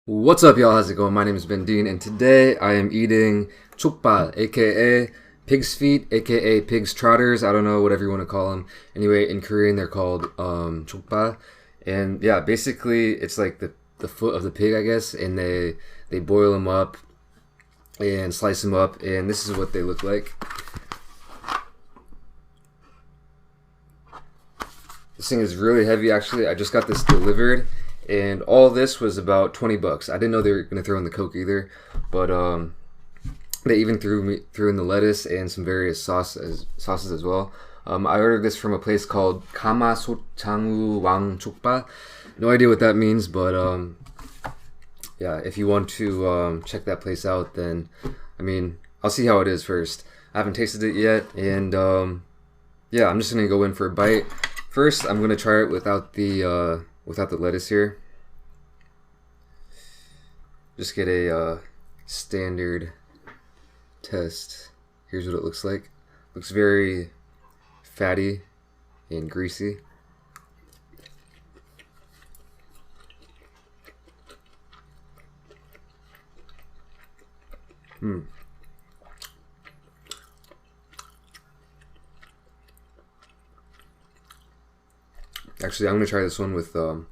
What's up, y'all? How's it going? My name is BenDeen, and today I am eating Jokbal, aka pig's feet, aka pig's trotters. I don't know, whatever you want to call them. Anyway, in Korean they're called Jokbal, and yeah, basically it's like the foot of the pig, I guess, and they boil them up and slice them up, and this is what they look like. This thing is really heavy, actually. I just got this delivered. And all this was about 20 bucks. I didn't know they were gonna throw in the Coke either, but they even threw in the lettuce and some various sauces as well. I ordered this from a place called Kamasochangwoo Wang Jokbal. No idea what that means, but yeah, if you want to check that place out, then I mean, I'll see how it is first. I haven't tasted it yet, and yeah, I'm just gonna go in for a bite. First, I'm gonna try it without the lettuce here. Just get a standard test. Here's what it looks like. Looks very fatty and greasy. Actually, I'm gonna try this one with so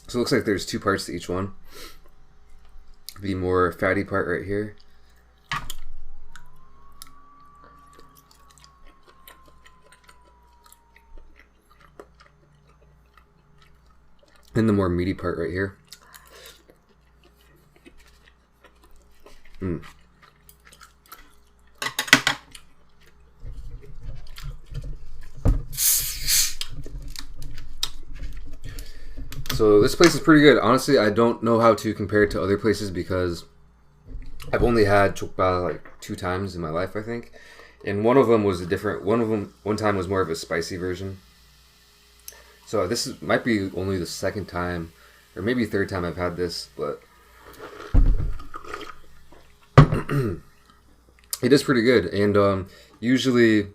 it looks like there's two parts to each one. The more fatty part right here. And the more meaty part right here. So this place is pretty good. Honestly, I don't know how to compare it to other places because I've only had Jokbal like 2 times in my life, I think. And one of them was a different, one time was more of a spicy version. So might be only the second time, or maybe third time I've had this, but it is pretty good. And usually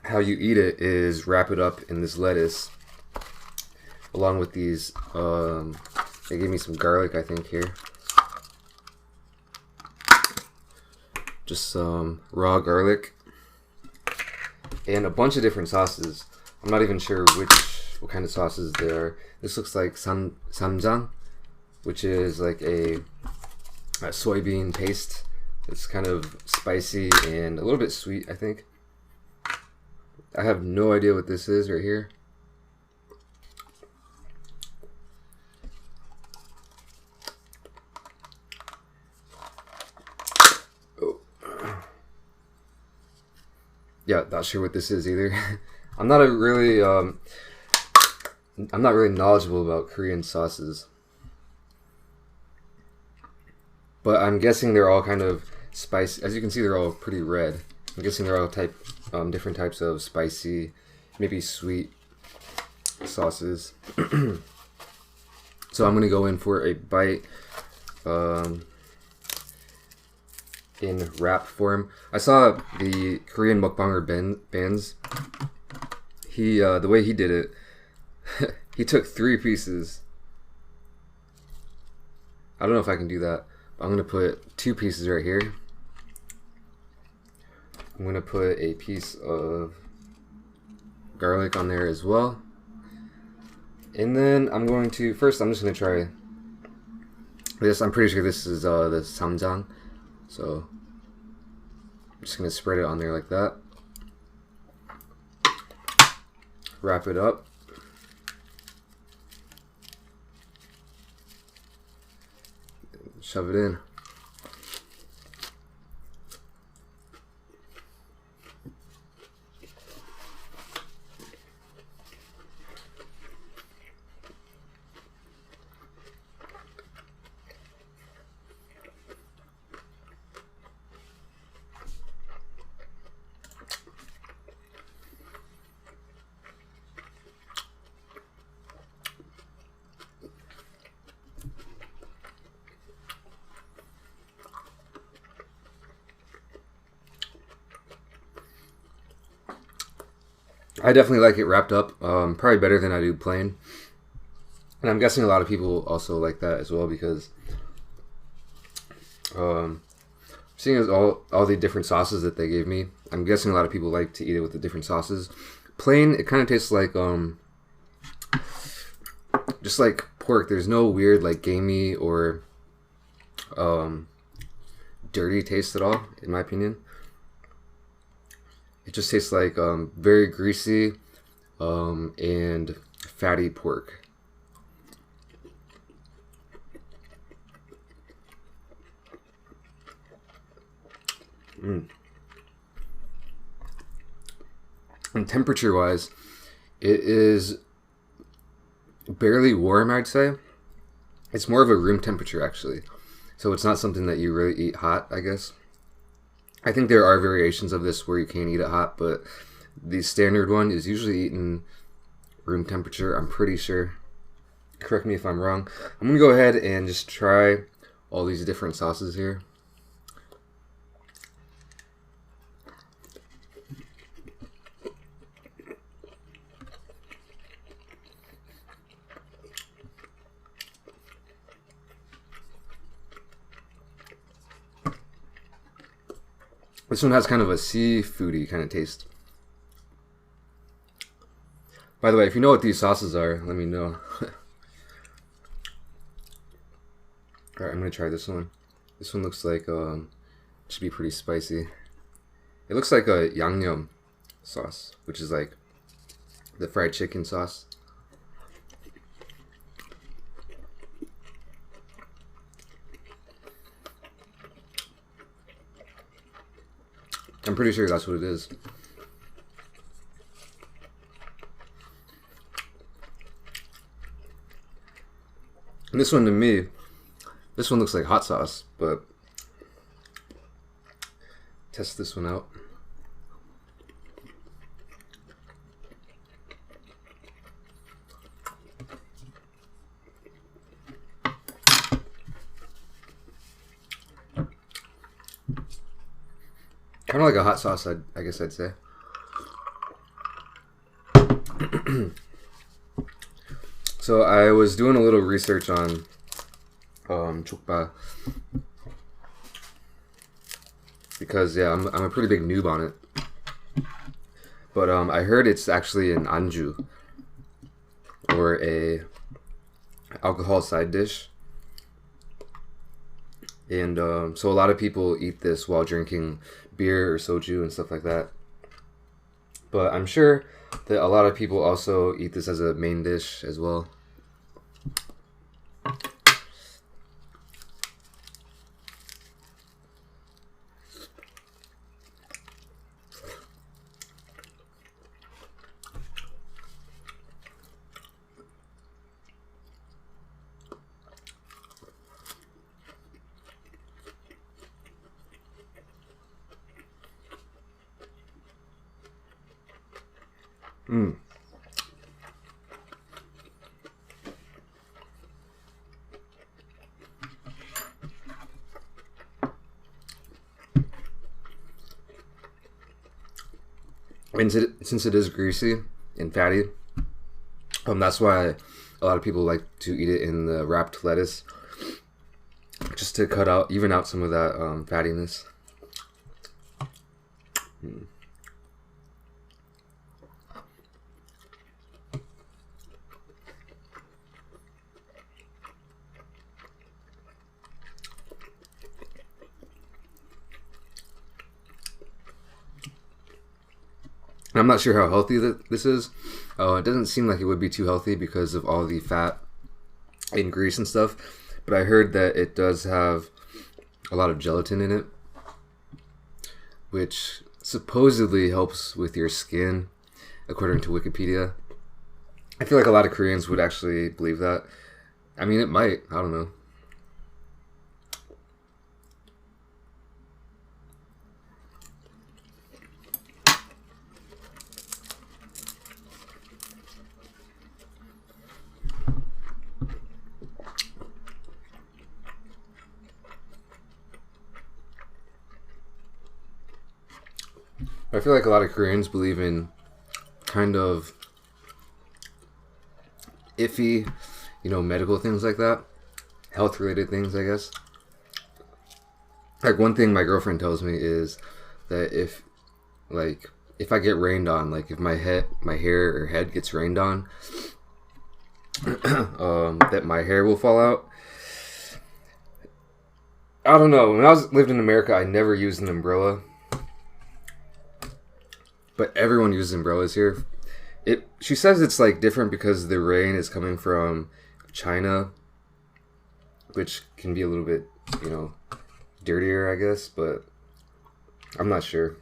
how you eat it is wrap it up in this lettuce along with these, they gave me some garlic, I think, here. Just some raw garlic. And a bunch of different sauces. I'm not even sure what kind of sauces they are. This looks like samjang, which is like a soybean paste. It's kind of spicy and a little bit sweet, I think. I have no idea what this is right here. Yeah, not sure what this is either. I'm not really knowledgeable about Korean sauces, but I'm guessing they're all kind of spicy. As you can see, they're all pretty red. I'm guessing they're all different types of spicy, maybe sweet sauces. So I'm gonna go in for a bite. In wrap form. I saw the Korean mukbanger Ben's. The way he did it, he took 3 pieces. I don't know if I can do that. I'm gonna put 2 pieces right here. I'm gonna put a piece of garlic on there as well. And then I'm just gonna try this. I'm pretty sure this is the samjang. So I'm just gonna spread it on there like that. Wrap it up. Shove it in. I definitely like it wrapped up. Probably better than I do plain. And I'm guessing a lot of people also like that as well because seeing as all the different sauces that they gave me, I'm guessing a lot of people like to eat it with the different sauces. Plain, it kind of tastes like just like pork. There's no weird like gamey or dirty taste at all, in my opinion. It just tastes like very greasy and fatty pork. And temperature wise, it is barely warm, I'd say. It's more of a room temperature actually. So it's not something that you really eat hot, I guess. I think there are variations of this where you can eat it hot, but the standard one is usually eaten room temperature, I'm pretty sure. Correct me if I'm wrong. I'm gonna go ahead and just try all these different sauces here. This one has kind of a seafoody kind of taste. By the way, if you know what these sauces are, let me know. Alright, I'm gonna try this one. This one looks like it should be pretty spicy. It looks like a yangnyeom sauce, which is like the fried chicken sauce. I'm pretty sure that's what it is. And this one to me, this one looks like hot sauce, but test this one out. Kind of like a hot sauce, I guess I'd say. So I was doing a little research on Jokbal because yeah, I'm a pretty big noob on it. But I heard it's actually an anju or a alcohol side dish, and so a lot of people eat this while drinking beer or soju and stuff like that. But I'm sure that a lot of people also eat this as a main dish as well. And since it is greasy and fatty, that's why a lot of people like to eat it in the wrapped lettuce, just to even out some of that fattiness. I'm not sure how healthy this is. It doesn't seem like it would be too healthy because of all the fat and grease and stuff. But I heard that it does have a lot of gelatin in it, which supposedly helps with your skin, according to Wikipedia. I feel like a lot of Koreans would actually believe that. I mean, it might. I don't know. I feel like a lot of Koreans believe in kind of iffy medical things like that, health related things, I guess. Like one thing my girlfriend tells me is that if I get rained on, like if my hair or head gets rained on, that my hair will fall out. I don't know. When I lived in America, I never used an umbrella, but everyone uses umbrellas here. She says it's like different because the rain is coming from China, which can be a little bit, dirtier, I guess, but I'm not sure.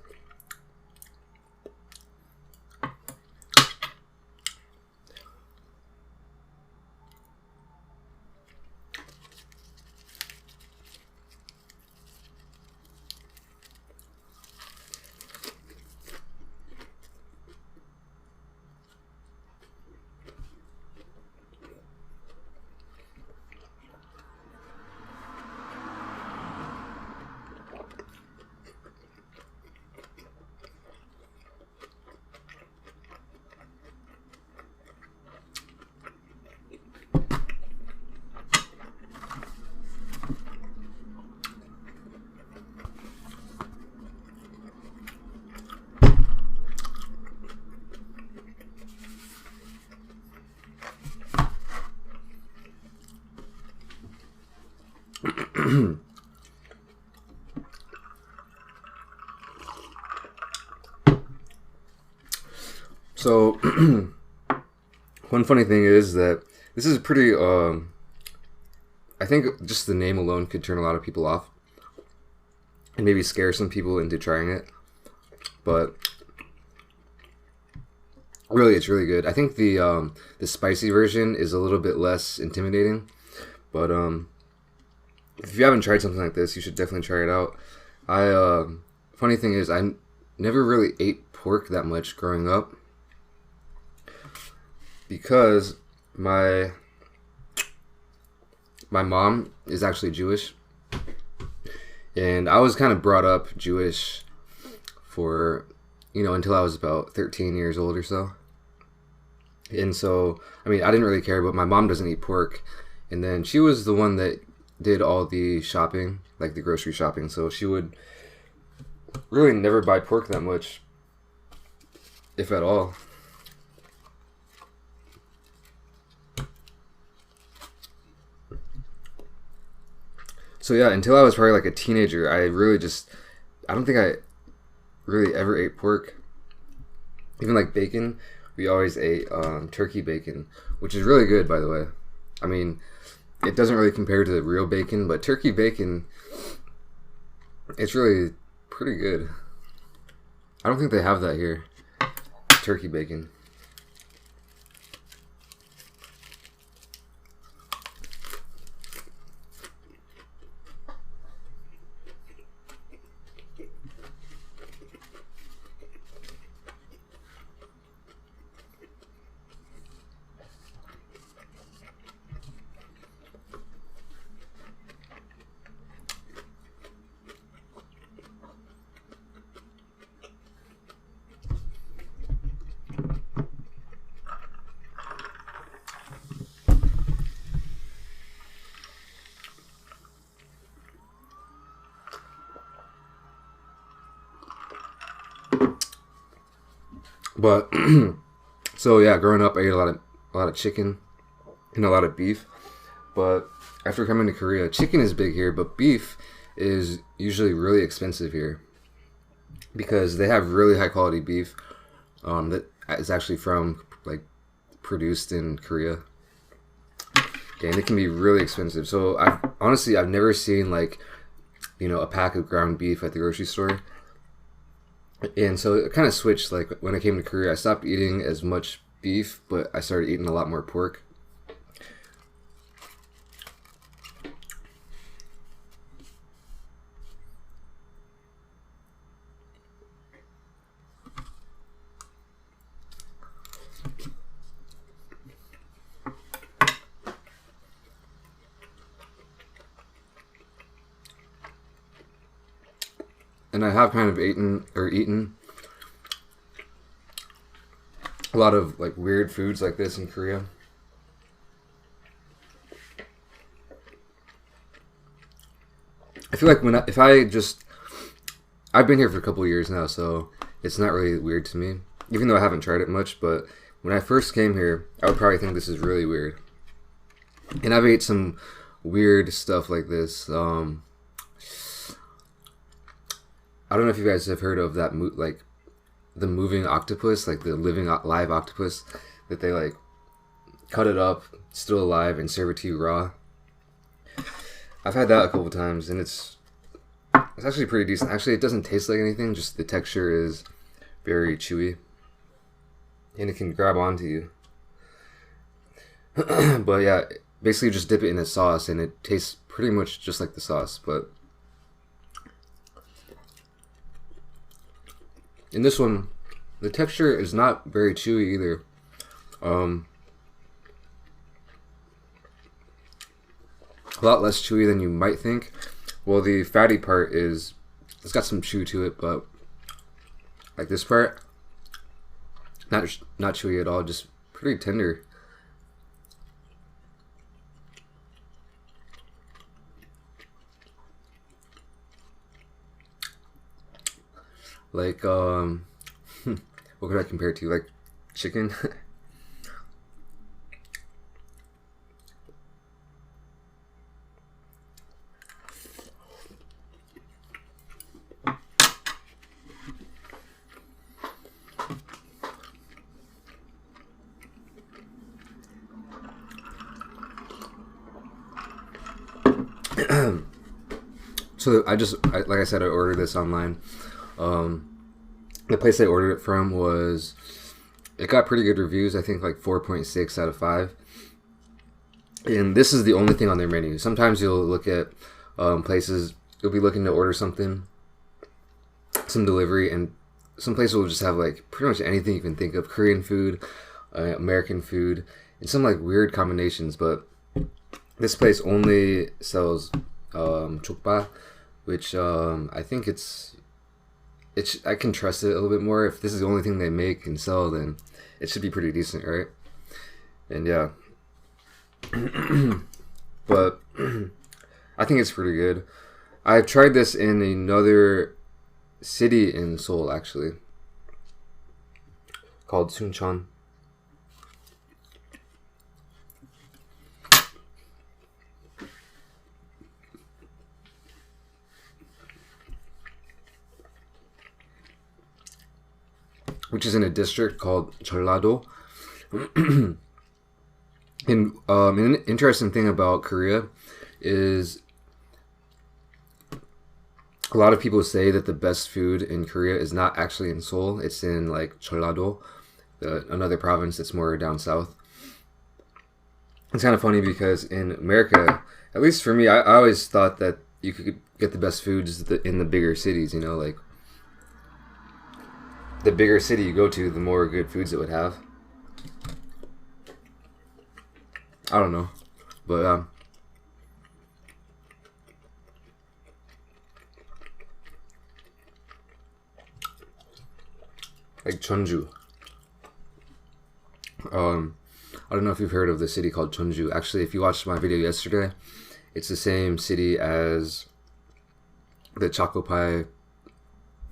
So, one funny thing is that this is pretty, I think just the name alone could turn a lot of people off and maybe scare some people into trying it. But really, it's really good. I think the spicy version is a little bit less intimidating. But if you haven't tried something like this, you should definitely try it out. Funny thing is, I never really ate pork that much growing up, because my mom is actually Jewish, and I was kind of brought up Jewish for, until I was about 13 years old or so. And so, I didn't really care, but my mom doesn't eat pork, and then she was the one that did all the shopping, like the grocery shopping, so she would really never buy pork that much, if at all. So yeah, until I was probably like a teenager, I don't think I really ever ate pork. Even like bacon, we always ate turkey bacon, which is really good, by the way. It doesn't really compare to the real bacon, but turkey bacon, it's really pretty good. I don't think they have that here, turkey bacon. But so yeah, growing up, I ate a lot of chicken and a lot of beef. But after coming to Korea, chicken is big here, but beef is usually really expensive here because they have really high quality beef that is actually from like produced in Korea, and it can be really expensive. So I've never seen like a pack of ground beef at the grocery store. And so it kind of switched. Like when I came to Korea, I stopped eating as much beef, but I started eating a lot more pork. And I have kind of eaten a lot of like weird foods like this in Korea. I feel like if I just, I've been here for a couple of years now, so it's not really weird to me, even though I haven't tried it much. But when I first came here, I would probably think this is really weird. And I've ate some weird stuff like this. I don't know if you guys have heard of that, like the moving octopus, like the living live octopus, that they like cut it up, still alive, and serve it to you raw. I've had that a couple times, and it's actually pretty decent. Actually, it doesn't taste like anything. Just the texture is very chewy, and it can grab onto you. But yeah, basically just dip it in a sauce, and it tastes pretty much just like the sauce. But in this one, the texture is not very chewy either. A lot less chewy than you might think. Well, the fatty part it's got some chew to it, but like this part, not chewy at all, just pretty tender. Like what could I compare it to? Like chicken. So like I said, I ordered this online. The place I ordered it from it got pretty good reviews. I think like 4.6 out of 5. And this is the only thing on their menu. Sometimes you'll look at places, you'll be looking to order something, some delivery, and some places will just have like pretty much anything you can think of. Korean food, American food, and some like weird combinations. But this place only sells Jokbal, which I think I can trust it a little bit more. If this is the only thing they make and sell, then it should be pretty decent, right? And yeah. But I think it's pretty good. I've tried this in another city in Seoul, actually, called Suncheon. Which is in a district called Jeollado. And an interesting thing about Korea is a lot of people say that the best food in Korea is not actually in Seoul. It's in like Jeollado, another province that's more down south. It's kind of funny because in America, at least for me, I always thought that you could get the best foods in the bigger cities, you know, like the bigger city you go to, the more good foods it would have. I don't know, but like Jeonju. I don't know if you've heard of the city called Jeonju. Actually, if you watched my video yesterday, it's the same city as the choco pie.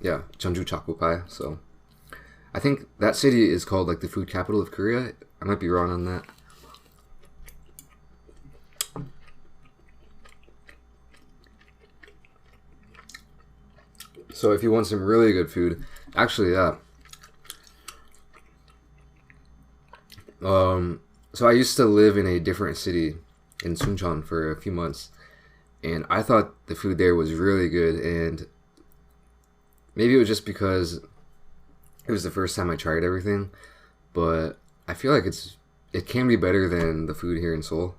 Yeah, Jeonju choco pie. So I think that city is called like the food capital of Korea. I might be wrong on that. So if you want some really good food, actually, yeah. So I used to live in a different city in Suncheon for a few months, and I thought the food there was really good, and maybe it was just because it was the first time I tried everything, but I feel like it can be better than the food here in Seoul.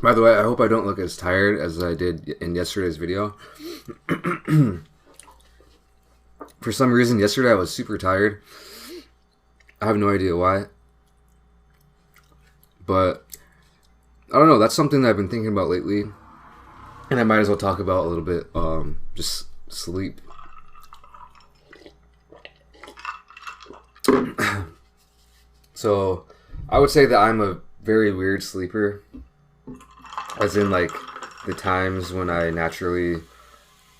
By the way, I hope I don't look as tired as I did in yesterday's video. For some reason, yesterday I was super tired. I have no idea why. But, I don't know, that's something that I've been thinking about lately. And I might as well talk about a little bit, just sleep. So, I would say that I'm a very weird sleeper. As in, like, the times when I naturally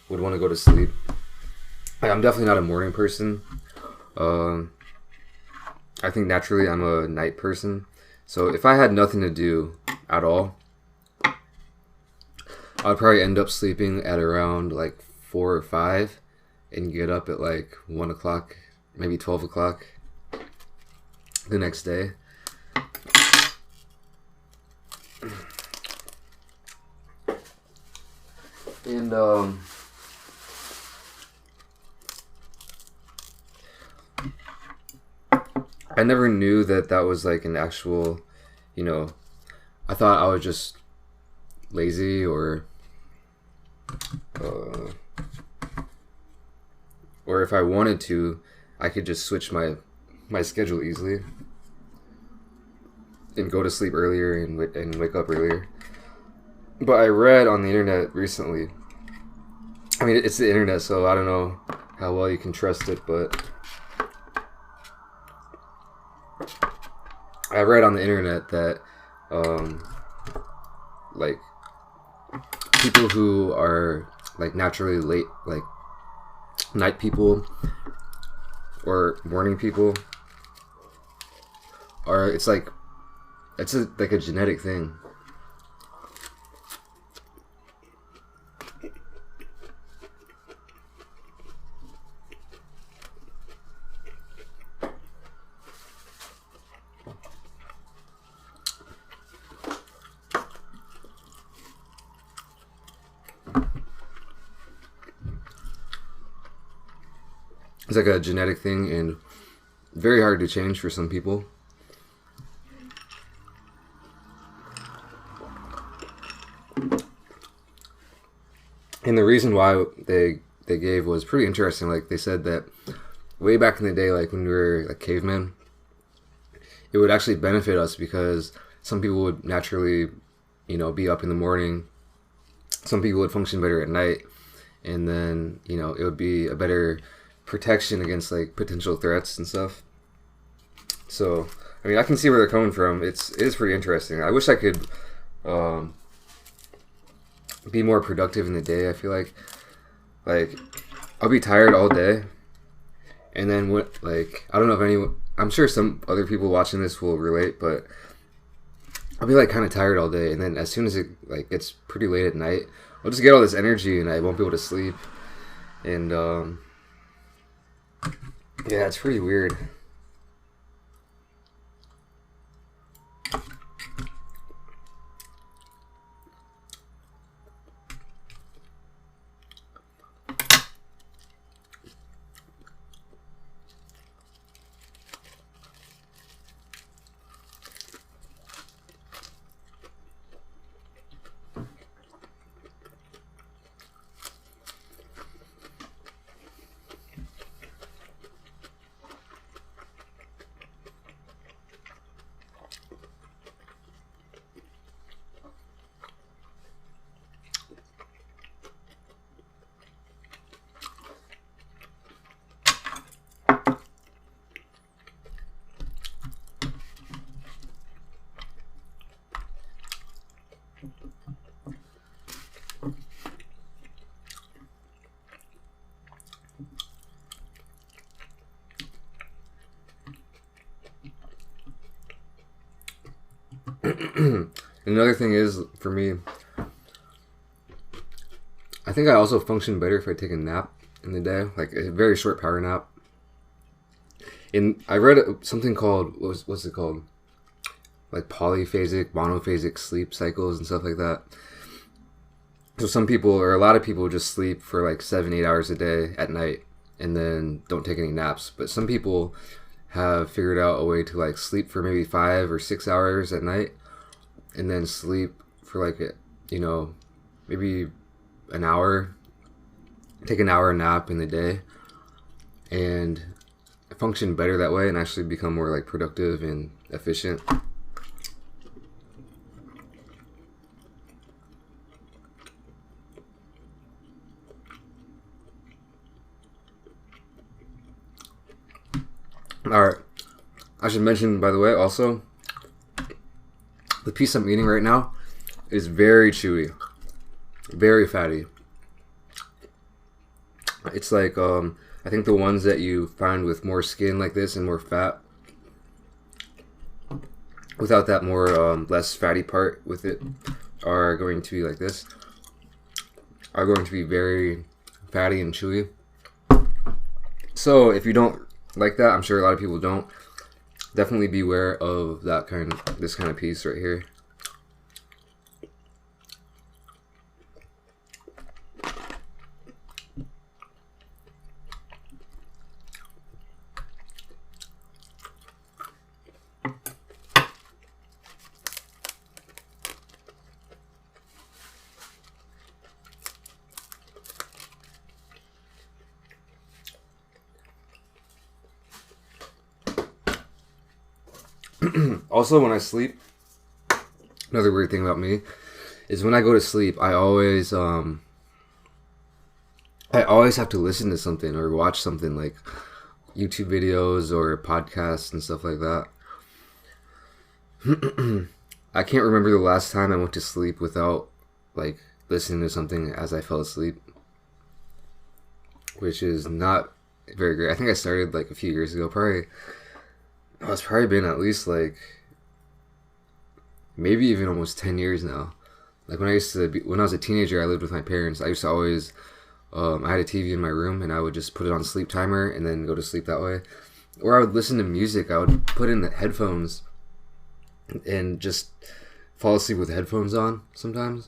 would want to go to sleep. Like, I'm definitely not a morning person. I think naturally I'm a night person. So if I had nothing to do at all, I'd probably end up sleeping at around like 4 or 5 and get up at like 1 o'clock, maybe 12 o'clock the next day. And I never knew that that was like an actual, you know, I thought I was just lazy or if I wanted to, I could just switch my schedule easily and go to sleep earlier and wake up earlier. But I read on the internet recently, I mean, it's the internet, so I don't know how well you can trust it, but I read on the internet that, like, people who are, like, naturally late, like, night people or morning people are, it's like, like a genetic thing. It's like a genetic thing and very hard to change for some people. And the reason why they gave was pretty interesting. Like, they said that way back in the day, like when we were like cavemen, it would actually benefit us because some people would naturally, you know, be up in the morning. Some people would function better at night. And then, you know, it would be a better protection against like potential threats and stuff. So, I mean, I can see where they're coming from. It is pretty interesting. I wish I could be more productive in the day. I feel like I'll be tired all day, and then what? Like, I don't know if anyone. I'm sure some other people watching this will relate, but I'll be like kind of tired all day, and then as soon as it like gets pretty late at night, I'll just get all this energy, and I won't be able to sleep. And yeah, it's pretty weird. Another thing is, for me, I think I also function better if I take a nap in the day, like a very short power nap. I read something called, what's it called? Like polyphasic, monophasic sleep cycles and stuff like that. So some people, or a lot of people, just sleep for like 7-8 hours a day at night and then don't take any naps. But some people have figured out a way to like sleep for maybe 5 or 6 hours at night and then sleep for like you know, maybe an hour, take an hour nap in the day, and function better that way and actually become more like productive and efficient. Alright, I should mention, by the way, also, the piece I'm eating right now is very chewy, very fatty. It's like, I think the ones that you find with more skin like this and more fat, without that more, less fatty part with it, are going to be like this, are going to be very fatty and chewy. So if you don't like that, I'm sure a lot of people don't, definitely beware of this kind of piece right here. Also, when I sleep, another weird thing about me is when I go to sleep, I always have to listen to something or watch something like YouTube videos or podcasts and stuff like that. I can't remember the last time I went to sleep without like listening to something as I fell asleep, which is not very great. I think I started like a few years ago, it's probably been at least like maybe even almost 10 years now. Like when I was a teenager, I lived with my parents. I used to always, I had a TV in my room and I would just put it on sleep timer and then go to sleep that way. Or I would listen to music. I would put in the headphones and just fall asleep with the headphones on sometimes.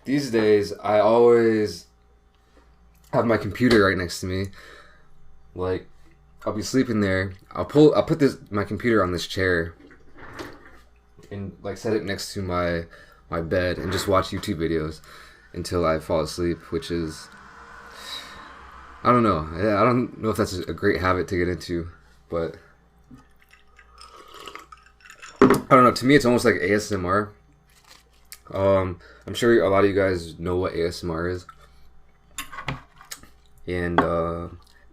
These days, I always have my computer right next to me. Like, I'll be sleeping there. I'll put my computer on this chair and like set it next to my bed and just watch YouTube videos until I fall asleep, which is, I don't know. I don't know if that's a great habit to get into, but I don't know. To me, it's almost like ASMR. I'm sure a lot of you guys know what ASMR is, and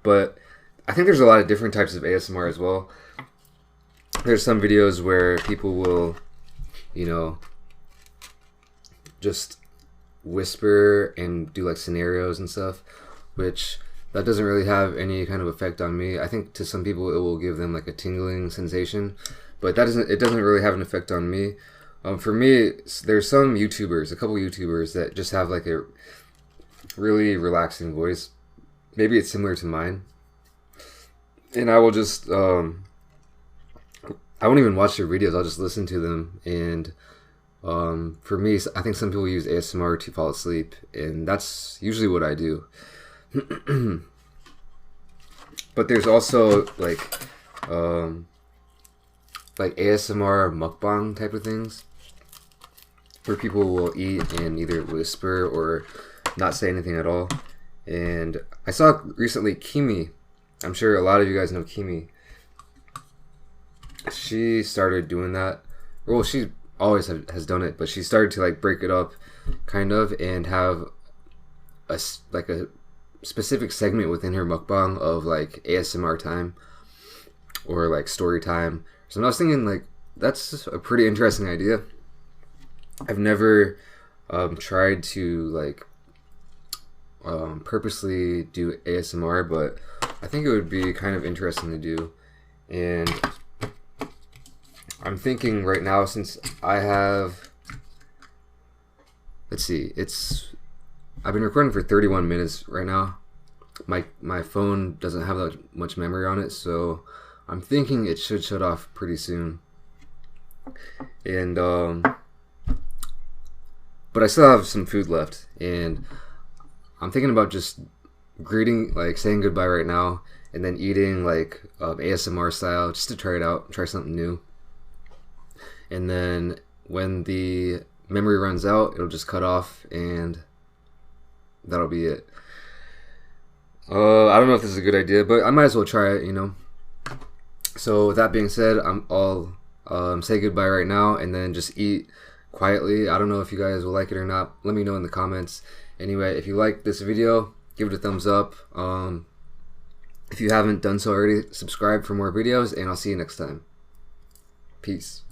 but I think there's a lot of different types of ASMR as well. There's some videos where people will, you know, just whisper and do like scenarios and stuff, which that doesn't really have any kind of effect on me. I think to some people it will give them like a tingling sensation, but it doesn't really have an effect on me. For me, there's some YouTubers, a couple YouTubers that just have like a really relaxing voice. Maybe it's similar to mine. And I will just, I won't even watch their videos. I'll just listen to them. And for me, I think some people use ASMR to fall asleep, and that's usually what I do. But there's also like ASMR mukbang type of things, where people will eat and either whisper or not say anything at all. And I saw recently Kimi. I'm sure a lot of you guys know Kimi. She started doing that. Well, she always has done it, but she started to like break it up, kind of, and have a specific segment within her mukbang of like ASMR time or like story time. So I was thinking like that's a pretty interesting idea. I've never tried to like purposely do ASMR, but I think it would be kind of interesting to do. And I'm thinking right now, since I have, let's see, I've been recording for 31 minutes right now. My phone doesn't have that much memory on it, so I'm thinking it should shut off pretty soon. And but I still have some food left, and I'm thinking about just saying goodbye right now, and then eating like ASMR style, just to try it out, try something new. And then when the memory runs out, it'll just cut off, and that'll be it. I don't know if this is a good idea, but I might as well try it, you know. So with that being said, I'll say goodbye right now, and then just eat quietly. I don't know if you guys will like it or not. Let me know in the comments. Anyway, if you like this video, give it a thumbs up. If you haven't done so already, subscribe for more videos, and I'll see you next time. Peace.